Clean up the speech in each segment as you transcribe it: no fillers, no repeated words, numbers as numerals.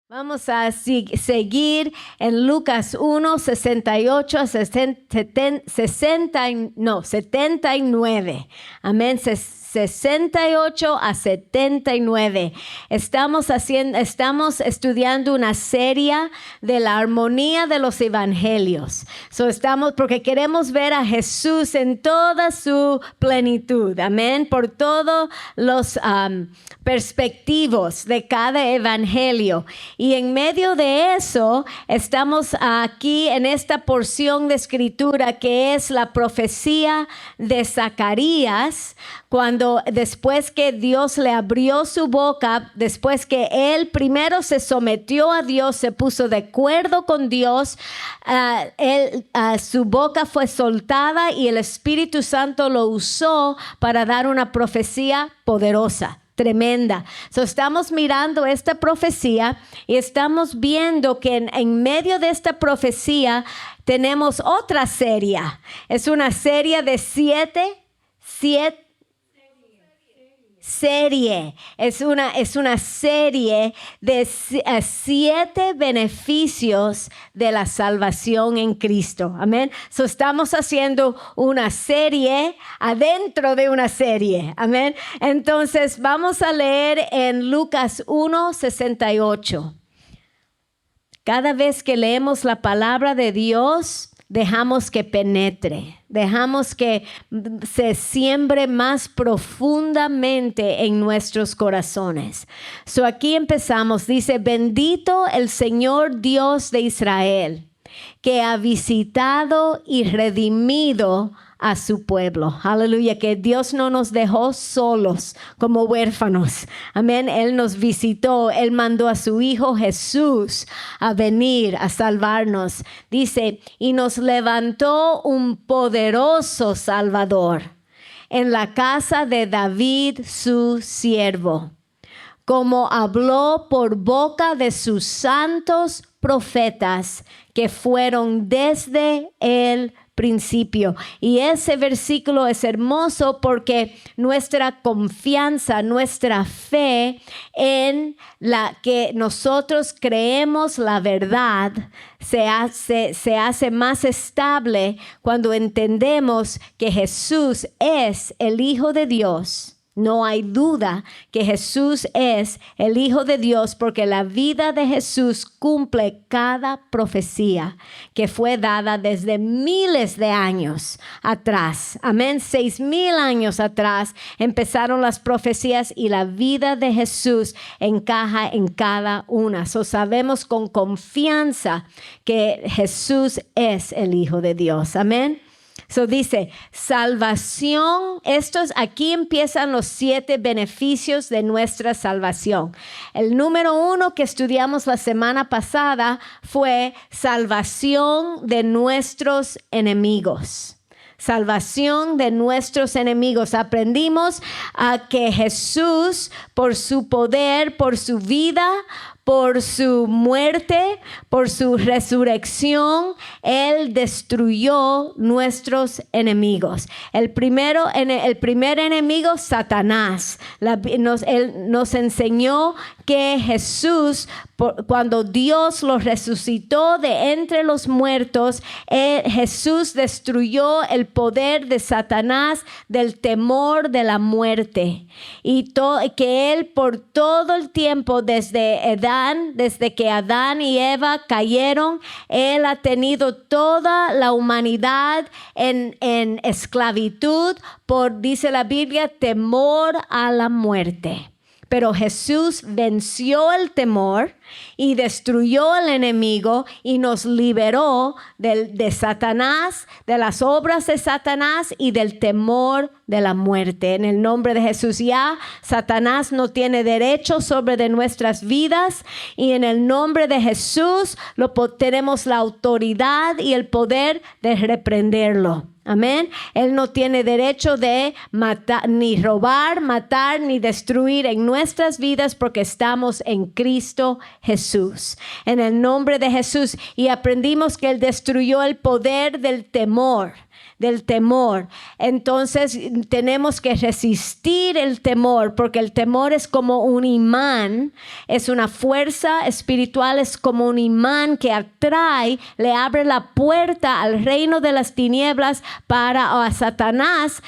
Vamos a seguir en Lucas 1, 68 a 79. Amén. 68 a 79. Estamos estudiando una serie de la armonía de los evangelios. Porque queremos ver a Jesús en toda su plenitud. Amén. Por todos los perspectivos de cada evangelio. Y en medio de eso, estamos aquí en esta porción de escritura que es la profecía de Zacarías, cuando después que Dios le abrió su boca, después que él primero se sometió a Dios, se puso de acuerdo con Dios, su boca fue soltada y el Espíritu Santo lo usó para dar una profecía poderosa. Tremenda. Estamos mirando esta profecía y estamos viendo que en medio de esta profecía tenemos otra serie. Es una serie de siete. Es una serie de 7 beneficios de la salvación en Cristo. Amén. Estamos haciendo una serie adentro de una serie. Amén. Entonces vamos a leer en Lucas 1, 68. Cada vez que leemos la palabra de Dios, dejamos que penetre, dejamos que se siembre más profundamente en nuestros corazones. Aquí empezamos, dice: bendito el Señor Dios de Israel, que ha visitado y redimido a su pueblo. Aleluya, que Dios no nos dejó solos como huérfanos. Amén. Él nos visitó, Él mandó a su Hijo Jesús a venir a salvarnos. Dice, y nos levantó un poderoso Salvador en la casa de David, su siervo, como habló por boca de sus santos profetas que fueron desde el principio. Y ese versículo es hermoso porque nuestra confianza, nuestra fe en la que nosotros creemos la verdad se hace más estable cuando entendemos que Jesús es el Hijo de Dios. No hay duda que Jesús es el Hijo de Dios, porque la vida de Jesús cumple cada profecía que fue dada desde miles de años atrás. Amén. 6,000 años atrás empezaron las profecías y la vida de Jesús encaja en cada una. Sabemos con confianza que Jesús es el Hijo de Dios. Amén. Dice, salvación. Aquí empiezan los 7 beneficios de nuestra salvación. El número 1 que estudiamos la semana pasada fue salvación de nuestros enemigos. Salvación de nuestros enemigos. Aprendimos a que Jesús, por su poder, por su vida, por su muerte, por su resurrección, Él destruyó nuestros enemigos. El primer enemigo, Satanás. Él nos enseñó que Jesús, cuando Dios lo resucitó de entre los muertos, Jesús destruyó el poder de Satanás, del temor de la muerte. Y que Él por todo el tiempo, desde que Adán y Eva cayeron, Él ha tenido toda la humanidad en esclavitud por, dice la Biblia, temor a la muerte. Pero Jesús venció el temor y destruyó al enemigo y nos liberó de Satanás, de las obras de Satanás y del temor de la muerte. En el nombre de Jesús, ya Satanás no tiene derecho sobre de nuestras vidas, y en el nombre de Jesús tenemos la autoridad y el poder de reprenderlo. Amén. Él no tiene derecho de matar, ni robar, matar, ni destruir en nuestras vidas, porque estamos en Cristo Jesús. En el nombre de Jesús. Y aprendimos que Él destruyó el poder del temor. del temor. Entonces tenemos que resistir el temor, porque el temor es como un imán, es una fuerza espiritual, es como un imán que atrae, le abre la puerta al reino de las tinieblas a Satanás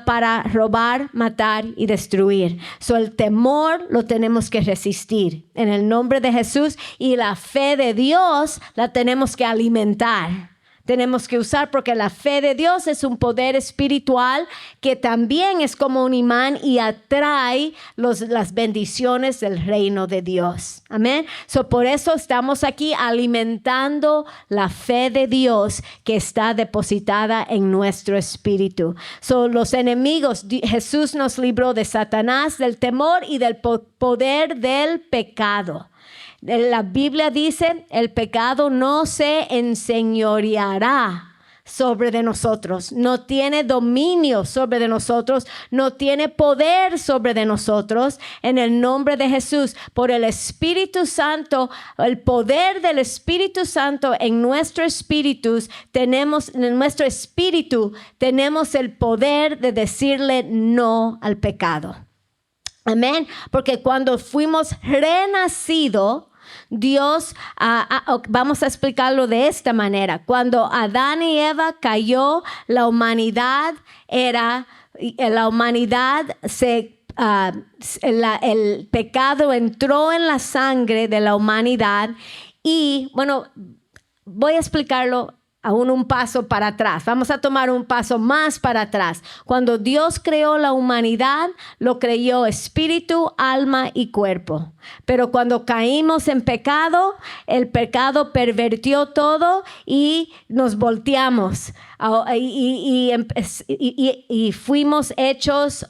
para robar, matar y destruir. So, el temor lo tenemos que resistir en el nombre de Jesús, y la fe de Dios la tenemos que alimentar. Tenemos que usar, porque la fe de Dios es un poder espiritual que también es como un imán y atrae las bendiciones del reino de Dios. Amén. So, por eso estamos aquí alimentando la fe de Dios que está depositada en nuestro espíritu. So, los enemigos, Jesús nos libró de Satanás, del temor y del poder del pecado. La Biblia dice, el pecado no se enseñoreará sobre de nosotros, no tiene dominio sobre de nosotros, no tiene poder sobre de nosotros, en el nombre de Jesús. Por el Espíritu Santo, el poder del Espíritu Santo en nuestro espíritu, tenemos el poder de decirle no al pecado. Amén. Porque cuando fuimos renacidos, Dios, vamos a explicarlo de esta manera. Cuando Adán y Eva cayó, el pecado entró en la sangre de la humanidad. Y bueno, voy a explicarlo aún un paso para atrás. Vamos a tomar un paso más para atrás. Cuando Dios creó la humanidad, lo creó espíritu, alma y cuerpo. Pero cuando caímos en pecado, el pecado pervirtió todo y nos volteamos. Y fuimos hechos,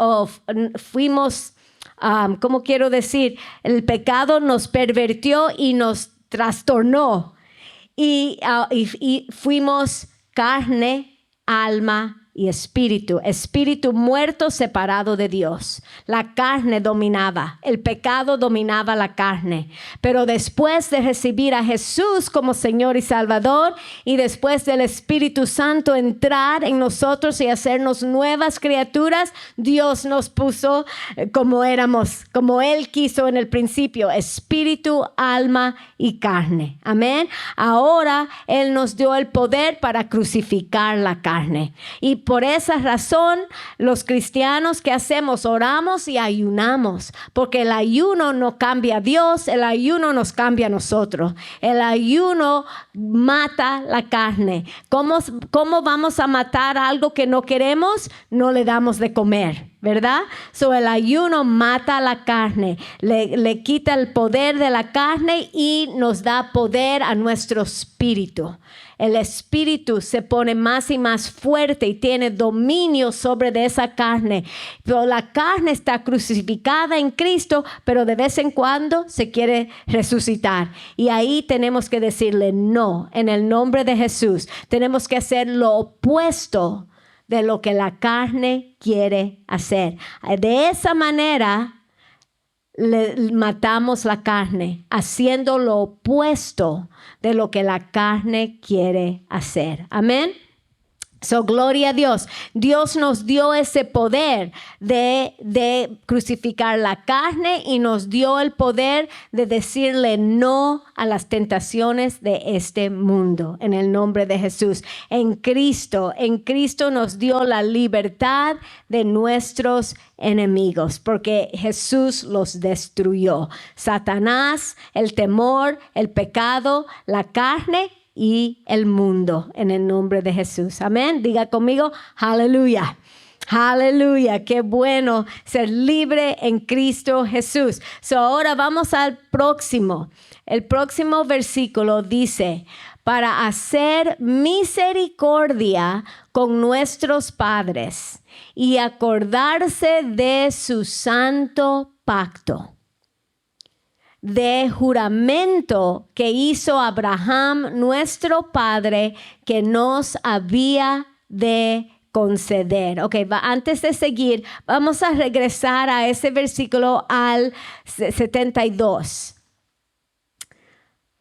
¿cómo quiero decir? El pecado nos pervirtió y nos trastornó. Y fuimos carne, alma y espíritu. Espíritu muerto separado de Dios. La carne dominaba. El pecado dominaba la carne. Pero después de recibir a Jesús como Señor y Salvador, y después del Espíritu Santo entrar en nosotros y hacernos nuevas criaturas, Dios nos puso como éramos, como Él quiso en el principio: espíritu, alma y carne. Amén. Ahora Él nos dio el poder para crucificar la carne. Y por esa razón, los cristianos, ¿qué hacemos? Oramos y ayunamos, porque el ayuno no cambia a Dios, el ayuno nos cambia a nosotros. El ayuno mata la carne. ¿Cómo vamos a matar algo que no queremos? No le damos de comer, ¿verdad? So, el ayuno mata la carne, le quita el poder de la carne y nos da poder a nuestro espíritu. El espíritu se pone más y más fuerte y tiene dominio sobre de esa carne. Pero la carne está crucificada en Cristo, pero de vez en cuando se quiere resucitar. Y ahí tenemos que decirle no, en el nombre de Jesús. Tenemos que hacer lo opuesto de lo que la carne quiere hacer. De esa manera le matamos la carne, haciendo lo opuesto de lo que la carne quiere hacer. Amén. So, gloria a Dios. Dios nos dio ese poder de crucificar la carne y nos dio el poder de decirle no a las tentaciones de este mundo. En el nombre de Jesús. En Cristo nos dio la libertad de nuestros enemigos, porque Jesús los destruyó. Satanás, el temor, el pecado, la carne y el mundo, en el nombre de Jesús. Amén. Diga conmigo, aleluya. Aleluya, qué bueno ser libre en Cristo Jesús. So, ahora vamos al próximo. El próximo versículo dice: para hacer misericordia con nuestros padres y acordarse de su santo pacto, de juramento que hizo Abraham nuestro padre, que nos había de conceder. Ok, antes de seguir, vamos a regresar a ese versículo al 72.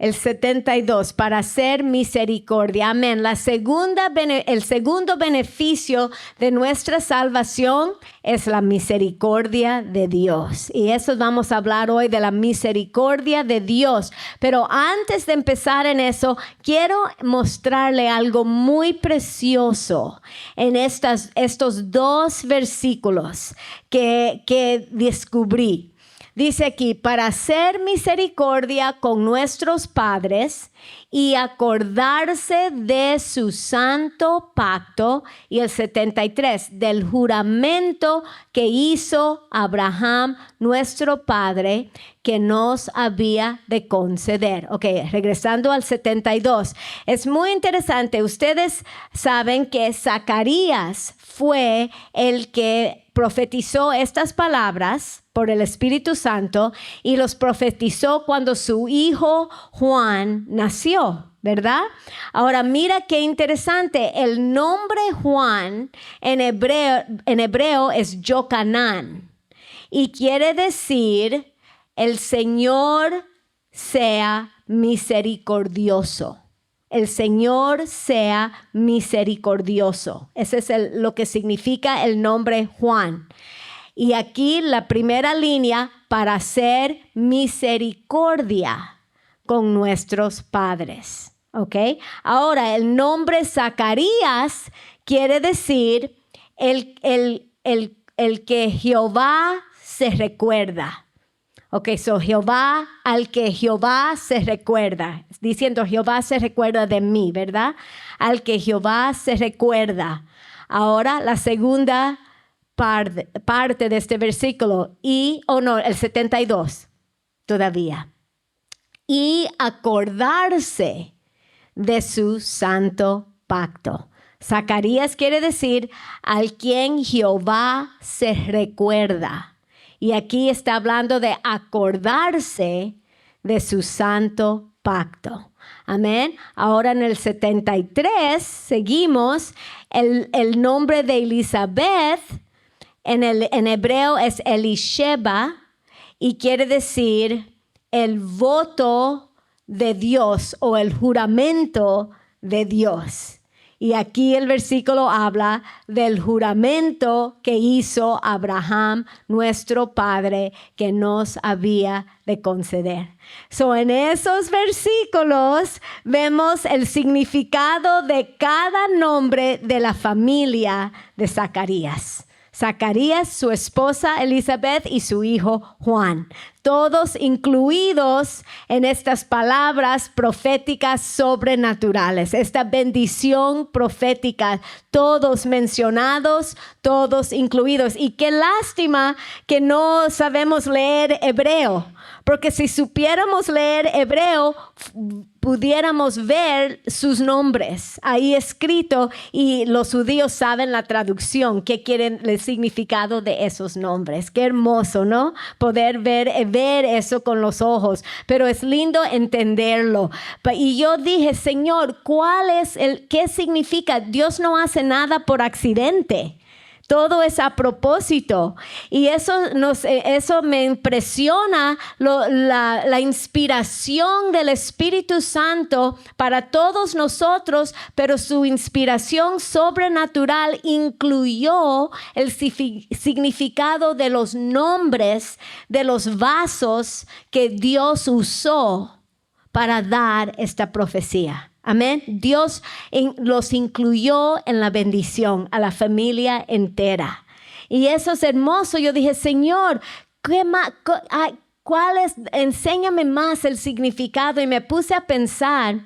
El 72, para hacer misericordia. Amén. El segundo beneficio de nuestra salvación es la misericordia de Dios. Y eso vamos a hablar hoy, de la misericordia de Dios. Pero antes de empezar en eso, quiero mostrarle algo muy precioso en estos dos versículos que descubrí. Dice aquí, para hacer misericordia con nuestros padres y acordarse de su santo pacto. Y el 73, del juramento que hizo Abraham, nuestro padre, que nos había de conceder. Ok, regresando al 72. Es muy interesante. Ustedes saben que Zacarías fue el que profetizó estas palabras por el Espíritu Santo y los profetizó cuando su hijo Juan nació, ¿verdad? Ahora mira qué interesante, el nombre Juan en hebreo es Yocanán y quiere decir el Señor sea misericordioso. El Señor sea misericordioso. Ese es lo que significa el nombre Juan. Y aquí la primera línea, para hacer misericordia con nuestros padres. ¿Ok? Ahora, el nombre Zacarías quiere decir el que Jehová se recuerda. Ok, so Jehová, al que Jehová se recuerda. Diciendo, Jehová se recuerda de mí, ¿verdad? Al que Jehová se recuerda. Ahora, la segunda parte de este versículo. El 72 todavía. Y acordarse de su santo pacto. Zacarías quiere decir, al quien Jehová se recuerda. Y aquí está hablando de acordarse de su santo pacto. Amén. Ahora en el 73 seguimos. El nombre de Elizabeth en hebreo es Elisheba y quiere decir el voto de Dios o el juramento de Dios. Y aquí el versículo habla del juramento que hizo Abraham, nuestro padre, que nos había de conceder. En esos versículos vemos el significado de cada nombre de la familia de Zacarías. Zacarías, su esposa Elizabeth y su hijo Juan. Todos incluidos en estas palabras proféticas sobrenaturales. Esta bendición profética. Todos mencionados, todos incluidos. Y qué lástima que no sabemos leer hebreo. Porque si supiéramos leer hebreo, pudiéramos ver sus nombres ahí escrito y los judíos saben la traducción, qué quieren el significado de esos nombres. Qué hermoso, ¿no? Poder ver eso con los ojos, pero es lindo entenderlo. Y yo dije, Señor, ¿qué significa? Dios no hace nada por accidente. Todo es a propósito y eso me impresiona la inspiración del Espíritu Santo para todos nosotros, pero su inspiración sobrenatural incluyó el significado de los nombres de los vasos que Dios usó para dar esta profecía. Amén. Dios los incluyó en la bendición a la familia entera. Y eso es hermoso. Yo dije, Señor, enséñame más el significado. Y me puse a pensar.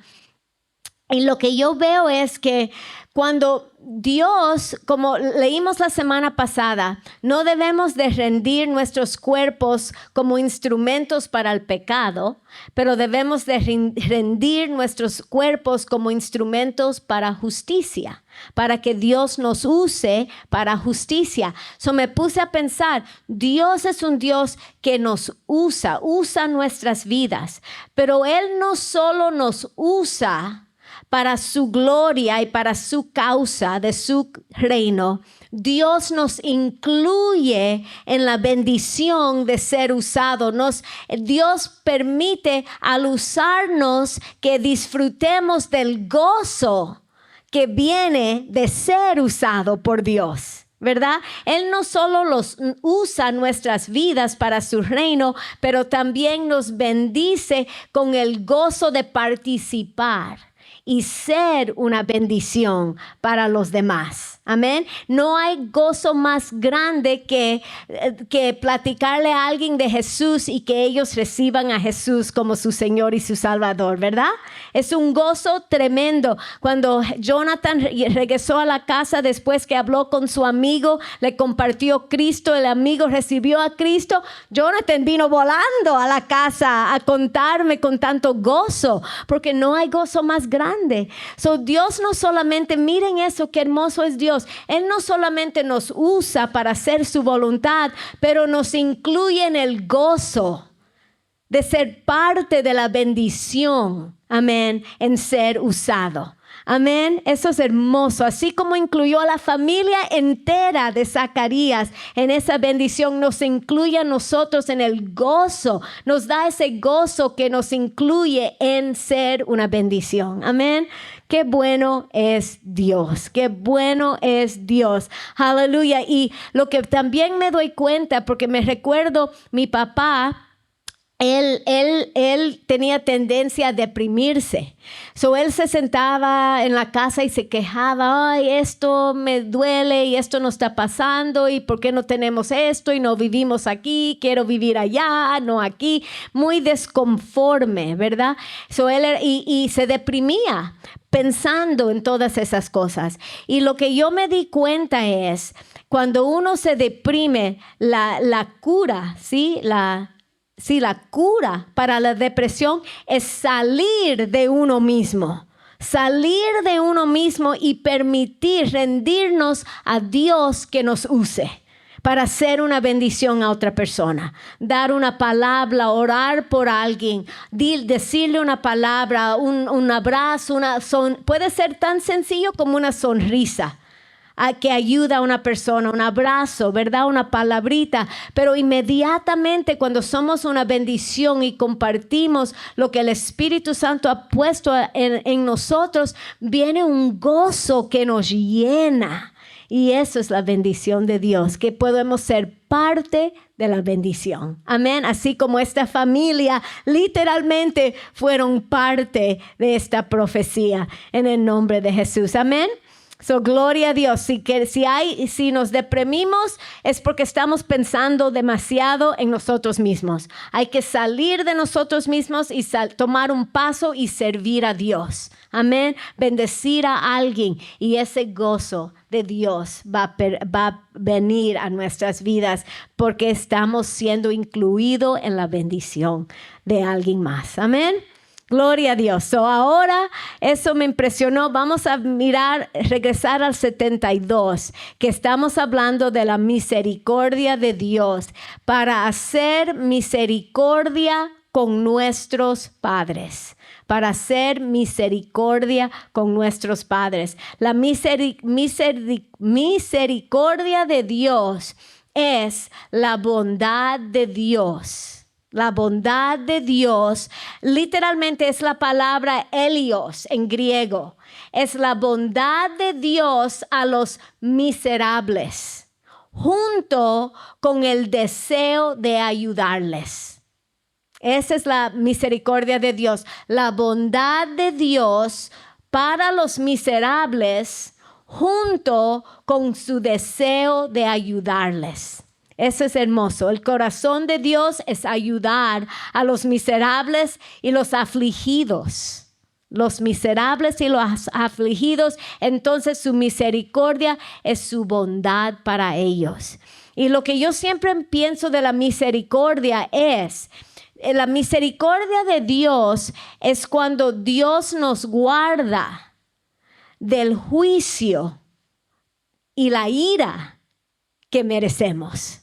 Y lo que yo veo es que cuando Dios, como leímos la semana pasada, no debemos de rendir nuestros cuerpos como instrumentos para el pecado, pero debemos de rendir nuestros cuerpos como instrumentos para justicia, para que Dios nos use para justicia. Me puse a pensar, Dios es un Dios que nos usa nuestras vidas, pero Él no solo nos usa para su gloria y para su causa de su reino, Dios nos incluye en la bendición de ser usado. Dios permite al usarnos que disfrutemos del gozo que viene de ser usado por Dios, ¿verdad? Él no solo usa nuestras vidas para su reino, pero también nos bendice con el gozo de participar y ser una bendición para los demás. Amén. No hay gozo más grande que platicarle a alguien de Jesús y que ellos reciban a Jesús como su Señor y su Salvador, ¿verdad? Es un gozo tremendo. Cuando Jonathan regresó a la casa después que habló con su amigo, le compartió Cristo, el amigo recibió a Cristo, Jonathan vino volando a la casa a contarme con tanto gozo, porque no hay gozo más grande. So, Dios no solamente, miren eso, qué hermoso es Dios. Él no solamente nos usa para hacer su voluntad, pero nos incluye en el gozo de ser parte de la bendición, amén, en ser usado. Amén, eso es hermoso. Así como incluyó a la familia entera de Zacarías en esa bendición, nos incluye a nosotros en el gozo. Nos da ese gozo que nos incluye en ser una bendición. Amén. Qué bueno es Dios, qué bueno es Dios. Aleluya. Y lo que también me doy cuenta, porque me recuerdo mi papá, él tenía tendencia a deprimirse. So, él se sentaba en la casa y se quejaba, ay, esto me duele y esto no está pasando y por qué no tenemos esto y no vivimos aquí, quiero vivir allá, no aquí. Muy desconforme, ¿verdad? So, él y se deprimía pensando en todas esas cosas. Y lo que yo me di cuenta es, cuando uno se deprime, la cura, ¿sí? La cura para la depresión es salir de uno mismo. Salir de uno mismo y permitir rendirnos a Dios que nos use para hacer una bendición a otra persona. Dar una palabra, orar por alguien, decirle una palabra, un abrazo, puede ser tan sencillo como una sonrisa que ayuda a una persona, un abrazo, ¿verdad? Una palabrita, pero inmediatamente cuando somos una bendición y compartimos lo que el Espíritu Santo ha puesto en nosotros, viene un gozo que nos llena. Y eso es la bendición de Dios, que podemos ser parte de la bendición. Amén. Así como esta familia literalmente fueron parte de esta profecía en el nombre de Jesús. Amén. So, gloria a Dios. Si nos deprimimos es porque estamos pensando demasiado en nosotros mismos. Hay que salir de nosotros mismos y tomar un paso y servir a Dios. Amén. Bendecir a alguien y ese gozo de Dios va a venir a nuestras vidas porque estamos siendo incluidos en la bendición de alguien más. Amén. Gloria a Dios. So, ahora eso me impresionó. Vamos a regresar al 72, que estamos hablando de la misericordia de Dios para hacer misericordia con nuestros padres. Para hacer misericordia con nuestros padres. La misericordia de Dios es la bondad de Dios. La bondad de Dios literalmente es la palabra elios en griego. Es la bondad de Dios a los miserables, junto con el deseo de ayudarles. Esa es la misericordia de Dios. La bondad de Dios para los miserables, junto con su deseo de ayudarles. Eso es hermoso. El corazón de Dios es ayudar a los miserables y los afligidos. Los miserables y los afligidos, entonces su misericordia es su bondad para ellos. Y lo que yo siempre pienso de la misericordia es, la misericordia de Dios es cuando Dios nos guarda del juicio y la ira que merecemos.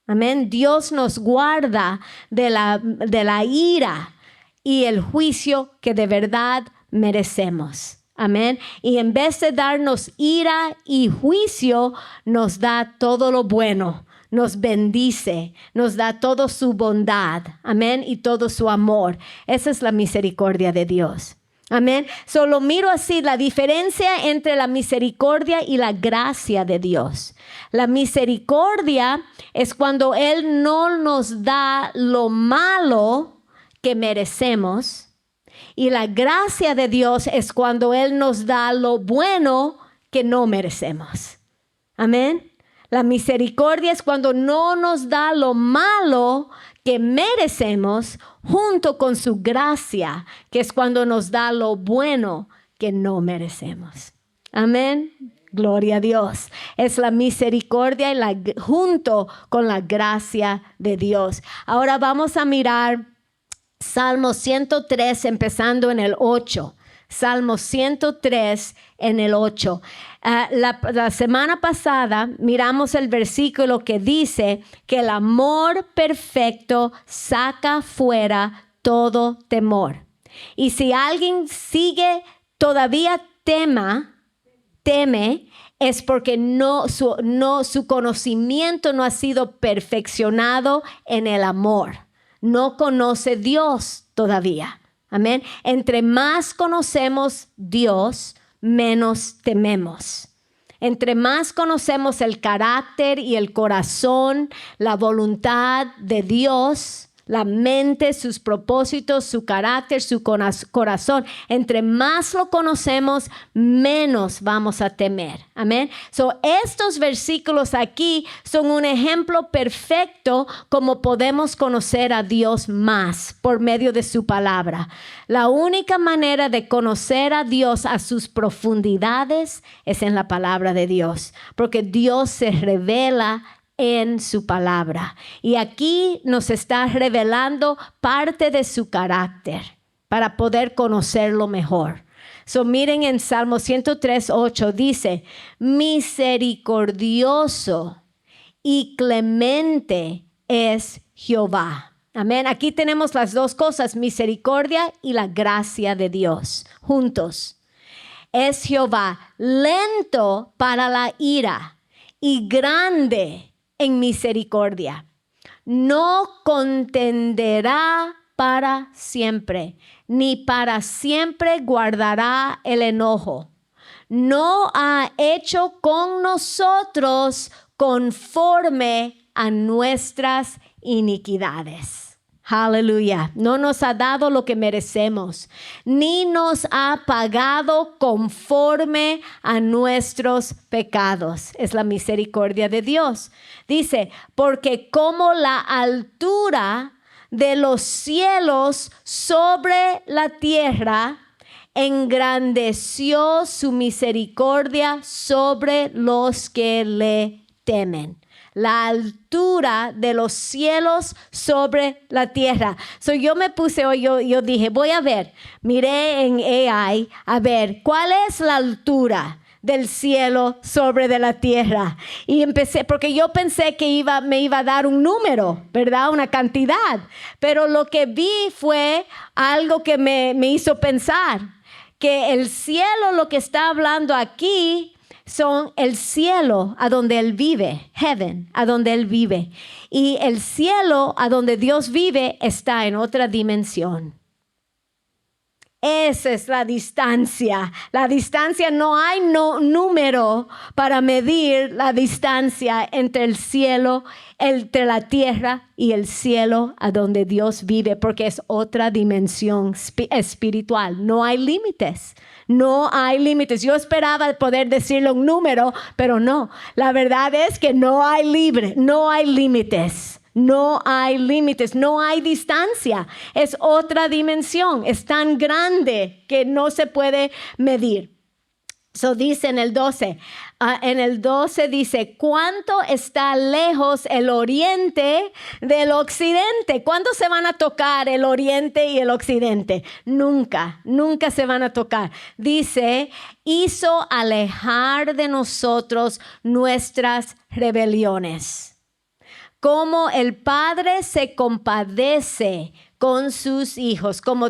Amén. Dios nos guarda de la ira y el juicio que de verdad merecemos. Amén. Y en vez de darnos ira y juicio, nos da todo lo bueno. Nos bendice, nos da toda su bondad. Amén. Y todo su amor. Esa es la misericordia de Dios. Amén. Solo miro así la diferencia entre la misericordia y la gracia de Dios. La misericordia es cuando Él no nos da lo malo que merecemos. Y la gracia de Dios es cuando Él nos da lo bueno que no merecemos. Amén. La misericordia es cuando no nos da lo malo que merecemos junto con su gracia, que es cuando nos da lo bueno que no merecemos. Amén. Gloria a Dios. Es la misericordia y junto con la gracia de Dios. Ahora vamos a mirar Salmo 103 empezando en el 8. Salmo 103 en el 8. La semana pasada miramos el versículo que dice que el amor perfecto saca fuera todo temor. Y si alguien todavía teme, es porque su conocimiento no ha sido perfeccionado en el amor. No conoce Dios todavía. Amén. Entre más conocemos Dios, menos tememos. Entre más conocemos el carácter y el corazón, la voluntad de Dios, la mente, sus propósitos, su carácter, su corazón. Entre más lo conocemos, menos vamos a temer. Amén. Estos versículos aquí son un ejemplo perfecto como podemos conocer a Dios más por medio de su palabra. La única manera de conocer a Dios a sus profundidades es en la palabra de Dios, porque Dios se revela en su palabra. Y aquí nos está revelando parte de su carácter para poder conocerlo mejor. Miren en Salmo 103:8 dice, misericordioso y clemente es Jehová. Amén. Aquí tenemos las dos cosas, misericordia y la gracia de Dios juntos. Es Jehová lento para la ira y grande en misericordia. No contenderá para siempre, ni para siempre guardará el enojo. No ha hecho con nosotros conforme a nuestras iniquidades. Aleluya. No nos ha dado lo que merecemos, ni nos ha pagado conforme a nuestros pecados. Es la misericordia de Dios. Dice, porque como la altura de los cielos sobre la tierra, engrandeció su misericordia sobre los que le temen. La altura de los cielos sobre la tierra. Yo me puse hoy, yo dije, voy a ver, miré en AI, a ver, ¿cuál es la altura del cielo sobre de la tierra? Y empecé, porque yo pensé que me iba a dar un número, ¿verdad? Una cantidad. Pero lo que vi fue algo que me hizo pensar, que el cielo, lo que está hablando aquí, son el cielo a donde Él vive, heaven, a donde Él vive. Y el cielo a donde Dios vive está en otra dimensión. Esa es la distancia. La distancia, no hay número para medir la distancia entre el cielo, entre la tierra y el cielo a donde Dios vive, porque es otra dimensión espiritual. No hay límites. No hay límites. Yo esperaba poder decirle un número, pero no. La verdad es que no hay límites. No hay límites, no hay distancia. Es otra dimensión. Es tan grande que no se puede medir. Dice en el 12. En el 12 dice, ¿cuánto está lejos el oriente del occidente? ¿Cuándo se van a tocar el oriente y el occidente? Nunca se van a tocar. Dice, hizo alejar de nosotros nuestras rebeliones. Como el Padre se compadece con sus hijos. Como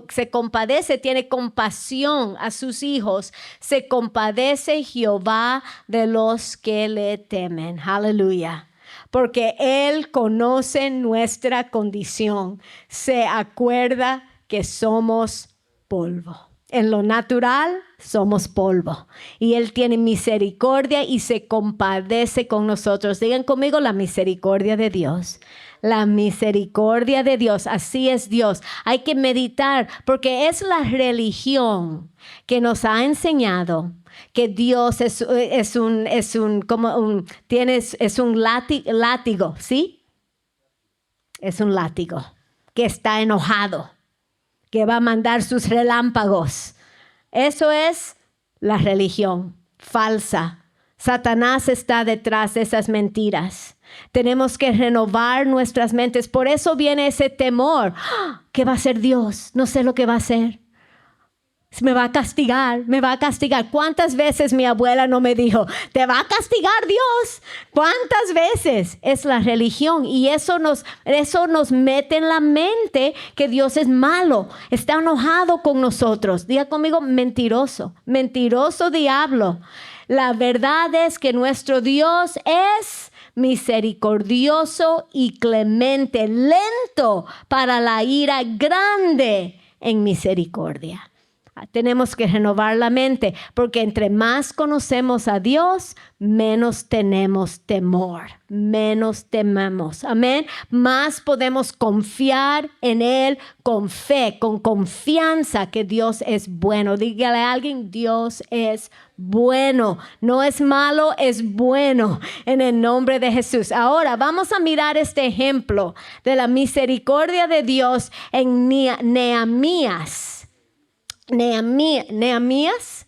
se compadece, tiene compasión a sus hijos, se compadece Jehová de los que le temen. Aleluya. Porque Él conoce nuestra condición. Se acuerda que somos polvo. En lo natural somos polvo. Y Él tiene misericordia y se compadece con nosotros. Digan conmigo, la misericordia de Dios. La misericordia de Dios. Así es Dios. Hay que meditar porque es la religión que nos ha enseñado que Dios es un látigo, ¿sí? Es un látigo que está enojado, que va a mandar sus relámpagos. Eso es la religión falsa. Satanás está detrás de esas mentiras. Tenemos que renovar nuestras mentes. Por eso viene ese temor. ¿Qué va a hacer Dios? No sé lo que va a hacer. Me va a castigar, me va a castigar. ¿Cuántas veces mi abuela no me dijo, te va a castigar Dios? ¿Cuántas veces? Es la religión y eso nos mete en la mente que Dios es malo, está enojado con nosotros. Diga conmigo, mentiroso, mentiroso diablo. La verdad es que nuestro Dios es misericordioso y clemente, lento para la ira, grande en misericordia. Tenemos que renovar la mente porque entre más conocemos a Dios, menos tenemos temor, menos tememos. Amén. Más podemos confiar en Él con fe, con confianza que Dios es bueno. Dígale a alguien, Dios es bueno. No es malo, es bueno en el nombre de Jesús. Ahora vamos a mirar este ejemplo de la misericordia de Dios en Nehemías. Nehemías,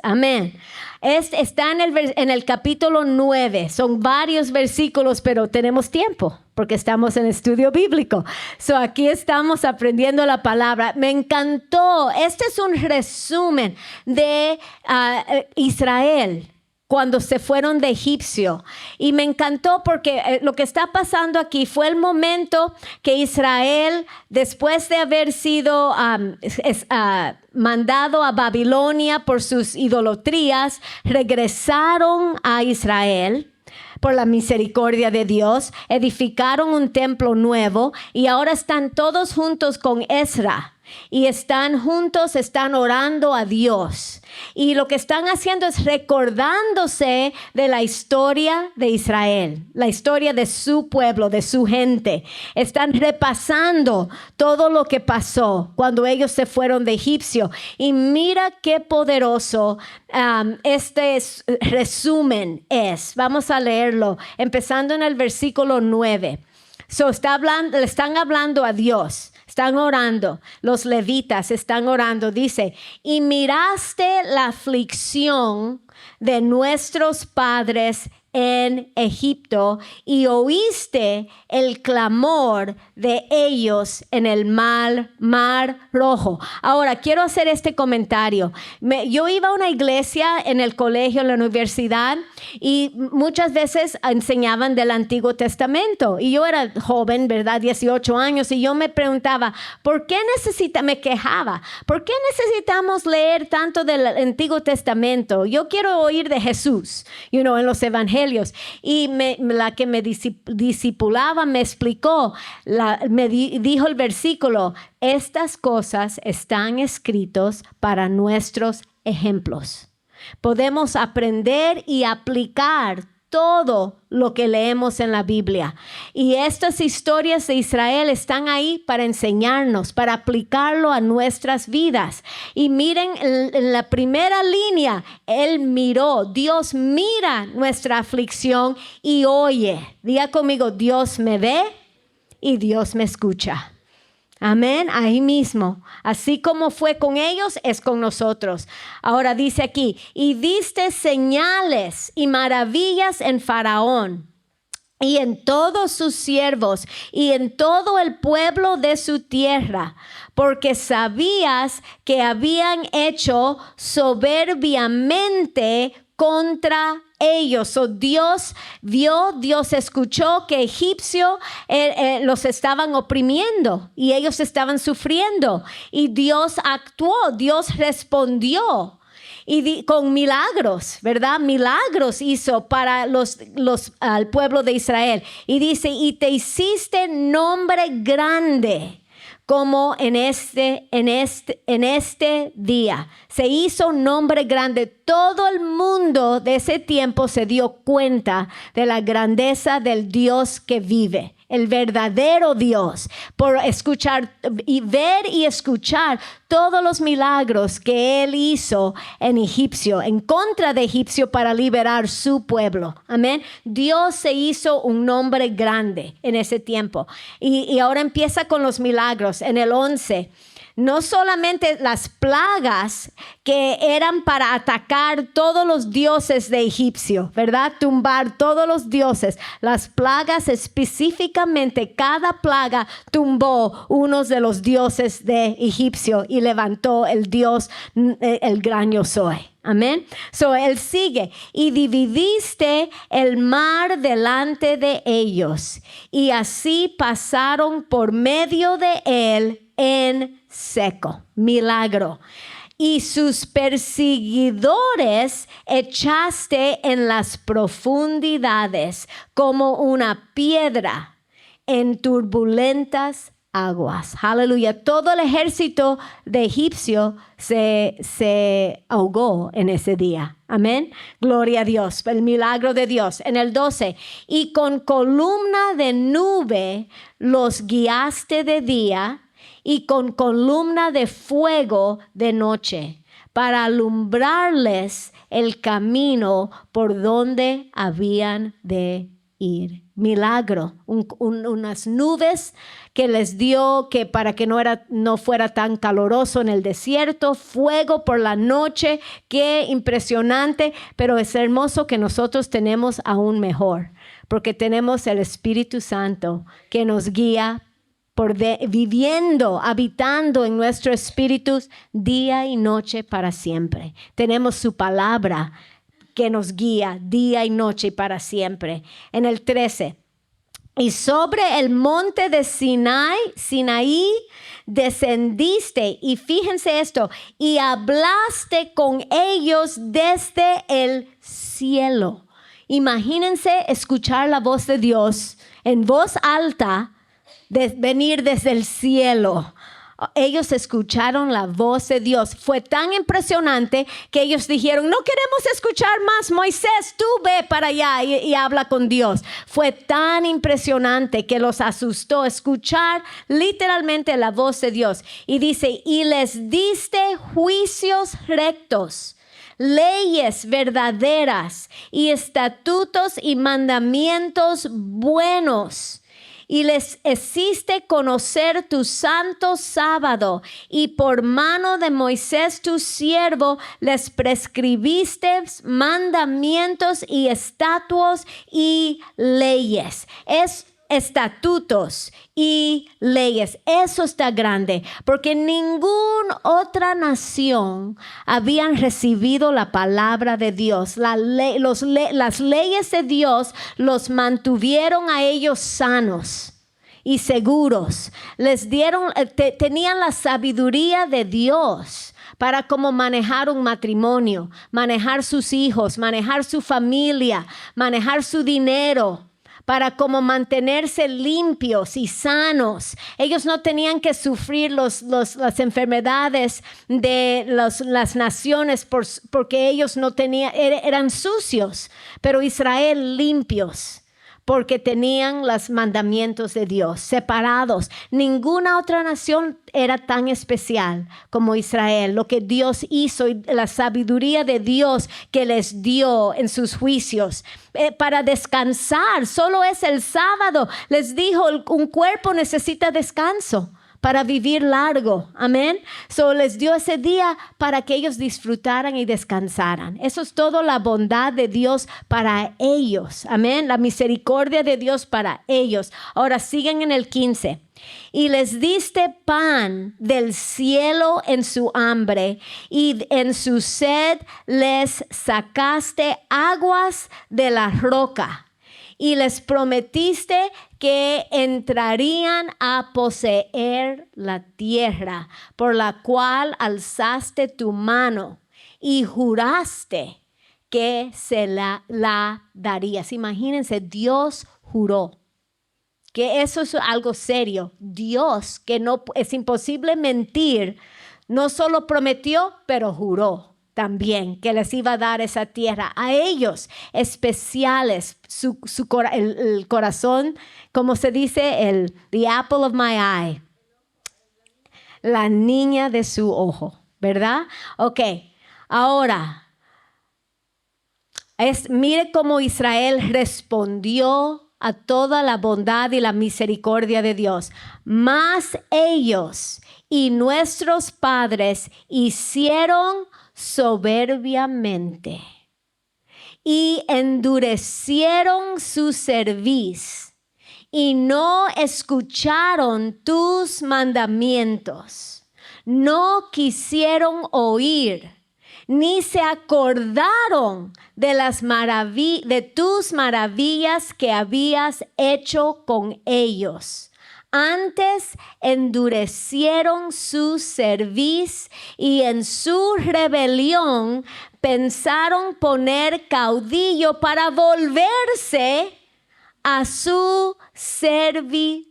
amén. Está en el capítulo 9. Son varios versículos, pero tenemos tiempo porque estamos en estudio bíblico. Aquí estamos aprendiendo la palabra. Me encantó. Este es un resumen de Israel cuando se fueron de Egipcio. Y me encantó porque lo que está pasando aquí fue el momento que Israel, después de haber sido mandado a Babilonia por sus idolatrías, regresaron a Israel por la misericordia de Dios, edificaron un templo nuevo y ahora están todos juntos con Ezra. Y están juntos, están orando a Dios. Y lo que están haciendo es recordándose de la historia de Israel, la historia de su pueblo, de su gente. Están repasando todo lo que pasó cuando ellos se fueron de Egipcio. Y mira qué poderoso este resumen es. Vamos a leerlo, empezando en el versículo 9. Le están hablando a Dios. Están orando, los levitas están orando. Dice, y miraste la aflicción de nuestros padres en Egipto y oíste el clamor de ellos en el mar Rojo. Ahora, quiero hacer este comentario. Yo iba a una iglesia en el colegio, en la universidad, y muchas veces enseñaban del Antiguo Testamento. Y yo era joven, ¿verdad? 18 años, y yo me preguntaba, ¿por qué me quejaba? ¿Por qué necesitamos leer tanto del Antiguo Testamento? Yo quiero oír de Jesús, en los evangelios. Y la que me discipulaba me explicó, dijo el versículo, estas cosas están escritos para nuestros ejemplos. Podemos aprender y aplicar todo lo que leemos en la Biblia. Y estas historias de Israel están ahí para enseñarnos, para aplicarlo a nuestras vidas. Y miren en la primera línea, Dios mira nuestra aflicción y oye. Diga conmigo, Dios me ve y Dios me escucha. Amén, ahí mismo. Así como fue con ellos, es con nosotros. Ahora dice aquí, y diste señales y maravillas en Faraón y en todos sus siervos y en todo el pueblo de su tierra, porque sabías que habían hecho soberbiamente contra ellos. So Dios vio, Dios escuchó que egipcios los estaban oprimiendo y ellos estaban sufriendo. Y Dios actuó, Dios respondió. Y con milagros, ¿verdad? Milagros hizo para al pueblo de Israel. Y dice, y te hiciste nombre grande como en este día. Se hizo nombre grande. Todo el mundo de ese tiempo se dio cuenta de la grandeza del Dios que vive. El verdadero Dios, por escuchar y ver y escuchar todos los milagros que Él hizo en contra de Egipcio para liberar su pueblo. Amén. Dios se hizo un nombre grande en ese tiempo. Y ahora empieza con los milagros en el 11. No solamente las plagas que eran para atacar todos los dioses de Egipcio, ¿verdad? Tumbar todos los dioses. Las plagas específicamente, cada plaga tumbó unos de los dioses de Egipcio y levantó el Dios, el gran yo soy. Amén. So él sigue. Y dividiste el mar delante de ellos, y así pasaron por medio de él en seco. Milagro. Y sus perseguidores echaste en las profundidades como una piedra en turbulentas aguas. Aleluya. Todo el ejército de egipcio se ahogó en ese día. Amén. Gloria a Dios. El milagro de Dios. En el 12. Y con columna de nube los guiaste de día, y con columna de fuego de noche, para alumbrarles el camino por donde habían de ir. Milagro, unas nubes que les dio que para que no fuera tan caloroso en el desierto, fuego por la noche, qué impresionante, pero es hermoso que nosotros tenemos aún mejor, porque tenemos el Espíritu Santo que nos guía viviendo, habitando en nuestros espíritus día y noche para siempre. Tenemos su palabra que nos guía día y noche para siempre. En el 13, y sobre el monte de Sinaí descendiste, y fíjense esto, y hablaste con ellos desde el cielo. Imagínense escuchar la voz de Dios en voz alta, venir desde el cielo. Ellos escucharon la voz de Dios. Fue tan impresionante que ellos dijeron, no queremos escuchar más. Moisés, tú ve para allá y habla con Dios. Fue tan impresionante que los asustó escuchar literalmente la voz de Dios. Y dice, y les diste juicios rectos, leyes verdaderas y estatutos y mandamientos buenos. Y les hiciste conocer tu santo sábado, y por mano de Moisés tu siervo les prescribiste mandamientos y estatutos y leyes. Estatutos y leyes. Eso está grande, porque ninguna otra nación habían recibido la palabra de Dios. Las leyes de Dios los mantuvieron a ellos sanos y seguros. Les dieron, tenían la sabiduría de Dios para cómo manejar un matrimonio, manejar sus hijos, manejar su familia, manejar su dinero, para cómo mantenerse limpios y sanos. Ellos no tenían que sufrir las enfermedades de las naciones porque ellos no tenían, eran sucios, pero Israel limpios, porque tenían los mandamientos de Dios, separados. Ninguna otra nación era tan especial como Israel. Lo que Dios hizo y la sabiduría de Dios que les dio en sus juicios. Para descansar, solo es el sábado. Les dijo, un cuerpo necesita descanso. para vivir largo. Amén. So les dio ese día para que ellos disfrutaran y descansaran. Eso es todo la bondad de Dios para ellos. Amén. La misericordia de Dios para ellos. Ahora siguen en el 15. Y les diste pan del cielo en su hambre, y en su sed les sacaste aguas de la roca. Y les prometiste que entrarían a poseer la tierra, por la cual alzaste tu mano y juraste que se la darías. Imagínense, Dios juró. Que eso es algo serio. Dios, que no es imposible mentir, no solo prometió, pero juró también que les iba a dar esa tierra a ellos especiales, el corazón, como se dice, the apple of my eye, la niña de su ojo, ¿verdad? Ok, ahora, mire cómo Israel respondió a toda la bondad y la misericordia de Dios. Mas ellos y nuestros padres hicieron soberbiamente y endurecieron su cerviz y no escucharon tus mandamientos, no quisieron oír, ni se acordaron de tus maravillas que habías hecho con ellos. Antes endurecieron su cerviz y en su rebelión pensaron poner caudillo para volverse a su servidumbre.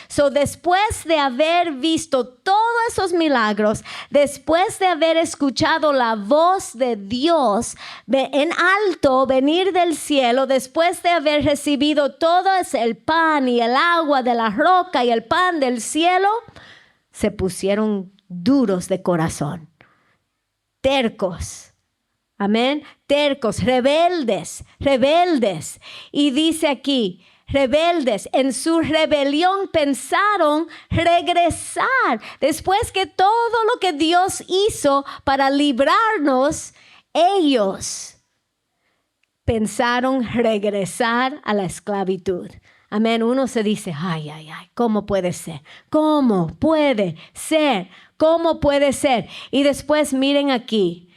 So, después de haber visto todos esos milagros, después de haber escuchado la voz de Dios en alto venir del cielo, después de haber recibido todo el pan y el agua de la roca y el pan del cielo, se pusieron duros de corazón, tercos. Amén. Tercos, rebeldes. Y dice aquí, rebeldes, en su rebelión pensaron regresar. Después que todo lo que Dios hizo para librarnos, ellos pensaron regresar a la esclavitud. Amén. Uno se dice, ay, ¿cómo puede ser? ¿Cómo puede ser? ¿Cómo puede ser? Y después miren aquí.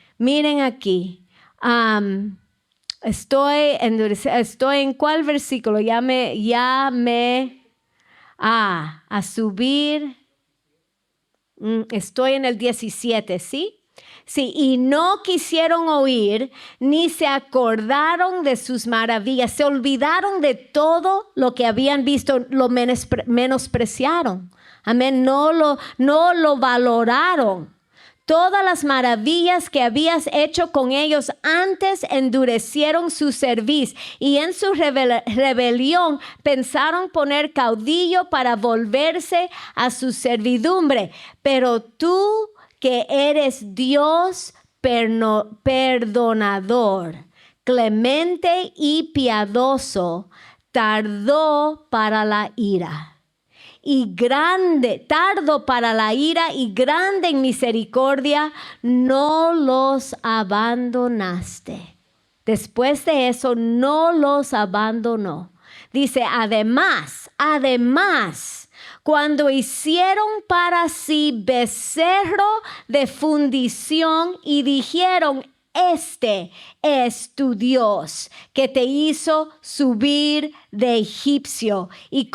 Estoy en ¿cuál versículo? A subir. Estoy en el 17, ¿sí? Sí, y no quisieron oír, ni se acordaron de sus maravillas. Se olvidaron de todo lo que habían visto, lo menospreciaron. Amén, no lo valoraron. Todas las maravillas que habías hecho con ellos antes endurecieron su cerviz y en su rebelión pensaron poner caudillo para volverse a su servidumbre. Pero tú, que eres Dios perdonador, clemente y piadoso, tardó para la ira. Tardo para la ira y grande en misericordia, no los abandonaste. Después de eso, no los abandonó. Dice, además, cuando hicieron para sí becerro de fundición y dijeron, este es tu Dios que te hizo subir de Egipto y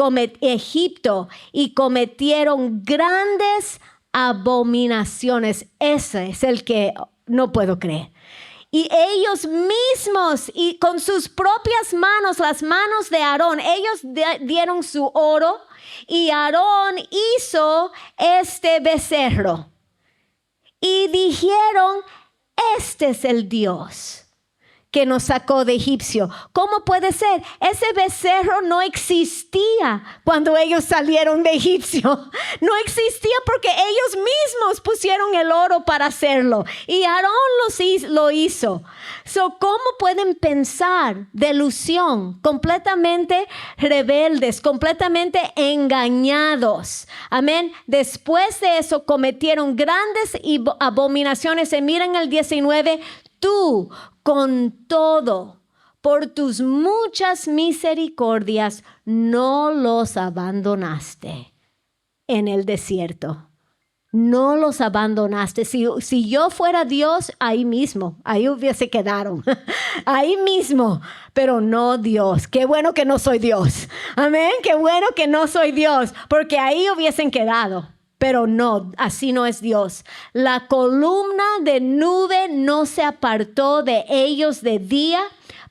cometieron grandes abominaciones. Ese es el que no puedo creer. Y ellos mismos y con sus propias manos, las manos de Aarón, ellos dieron su oro y Aarón hizo este becerro. Y dijeron, este es el Dios que nos sacó de Egipto. ¿Cómo puede ser? Ese becerro no existía cuando ellos salieron de Egipto. No existía porque ellos mismos pusieron el oro para hacerlo y Aarón lo hizo. ¿Cómo pueden pensar delusión? Completamente rebeldes, completamente engañados. Amén. Después de eso cometieron grandes abominaciones. Y miren el 19, tú con todo, por tus muchas misericordias, no los abandonaste en el desierto. No los abandonaste. Si yo fuera Dios, ahí mismo, ahí hubiese quedado. Ahí mismo, pero no Dios. Qué bueno que no soy Dios. Amén, qué bueno que no soy Dios, porque ahí hubiesen quedado. Pero no, así no es Dios. La columna de nube no se apartó de ellos de día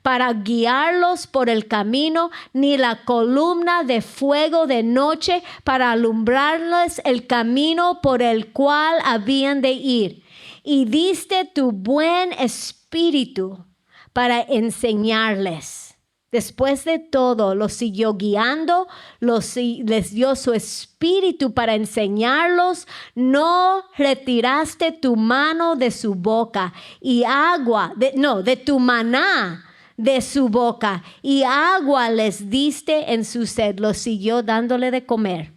para guiarlos por el camino, ni la columna de fuego de noche para alumbrarles el camino por el cual habían de ir. Y diste tu buen espíritu para enseñarles. Después de todo, los siguió guiando, les dio su espíritu para enseñarlos. No retiraste tu mano de su boca y de tu maná de su boca, y agua les diste en su sed. Los siguió dándole de comer.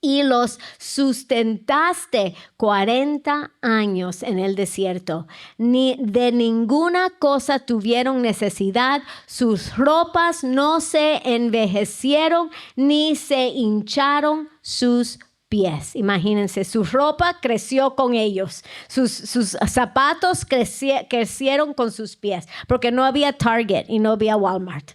Y los sustentaste 40 años en el desierto. Ni de ninguna cosa tuvieron necesidad. Sus ropas no se envejecieron, ni se hincharon sus pies. Imagínense, su ropa creció con ellos. Sus zapatos crecieron con sus pies. Porque no había Target y no había Walmart.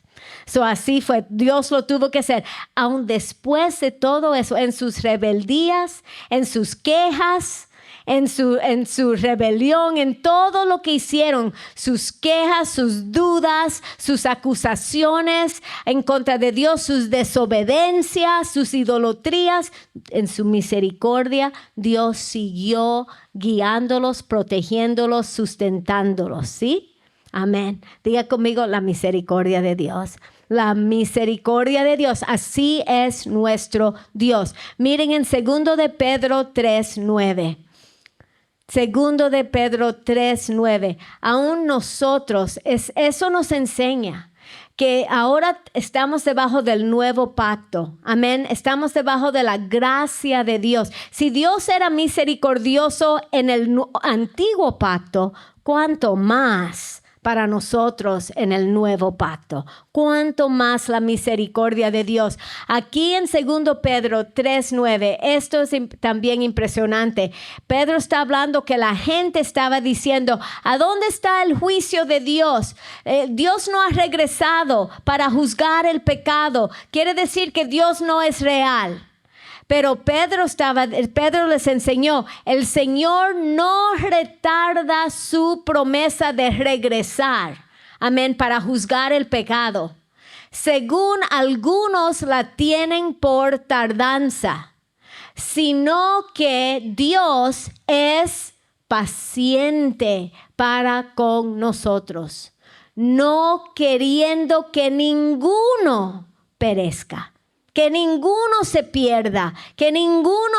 Así fue, Dios lo tuvo que hacer. Aún después de todo eso, en sus rebeldías, en sus quejas, en su rebelión, en todo lo que hicieron, sus quejas, sus dudas, sus acusaciones en contra de Dios, sus desobediencias, sus idolatrías, en su misericordia, Dios siguió guiándolos, protegiéndolos, sustentándolos, ¿sí? Amén. Diga conmigo, la misericordia de Dios. La misericordia de Dios. Así es nuestro Dios. Miren en 2 de Pedro 3:9. 2 de Pedro 3:9. Aún nosotros, eso nos enseña que ahora estamos debajo del nuevo pacto. Amén. Estamos debajo de la gracia de Dios. Si Dios era misericordioso en el antiguo pacto, ¿cuánto más para nosotros en el nuevo pacto? ¿Cuánto más la misericordia de Dios? Aquí en 2 Pedro 3:9, esto es también impresionante. Pedro está hablando que la gente estaba diciendo, ¿a dónde está el juicio de Dios? Dios no ha regresado para juzgar el pecado. Quiere decir que Dios no es real. Pero Pedro les enseñó, el Señor no retarda su promesa de regresar, amén, para juzgar el pecado. Según algunos la tienen por tardanza, sino que Dios es paciente para con nosotros, no queriendo que ninguno perezca. Que ninguno se pierda, que ninguno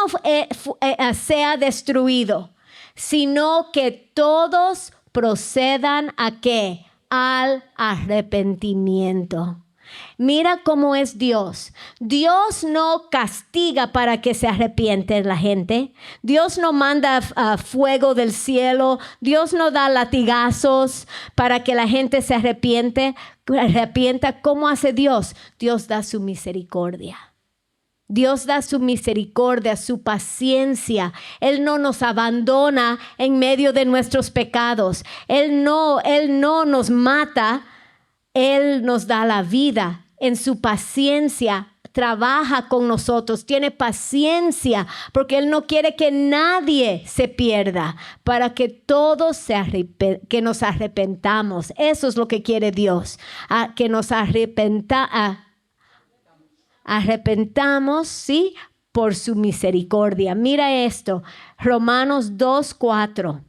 sea destruido, sino que todos procedan ¿a qué? Al arrepentimiento. Mira cómo es Dios. Dios no castiga para que se arrepiente la gente. Dios no manda fuego del cielo. Dios no da latigazos para que la gente se arrepienta. ¿Cómo hace Dios? Dios da su misericordia. Dios da su misericordia, su paciencia. Él no nos abandona en medio de nuestros pecados. Él no nos mata. Él nos da la vida. En su paciencia trabaja con nosotros, tiene paciencia, porque Él no quiere que nadie se pierda, para que todos que nos arrepentamos. Eso es lo que quiere Dios, que nos arrepentamos, ¿sí? Por su misericordia. Mira esto, Romanos 2:4.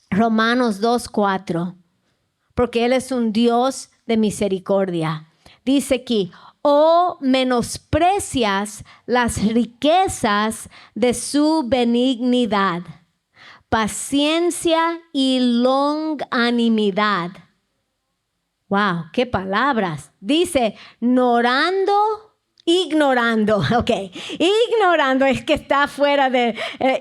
Romanos 2:4. Porque Él es un Dios de misericordia. Dice aquí, o menosprecias las riquezas de su benignidad, paciencia y longanimidad. Wow, qué palabras. Dice, ignorando, es que está fuera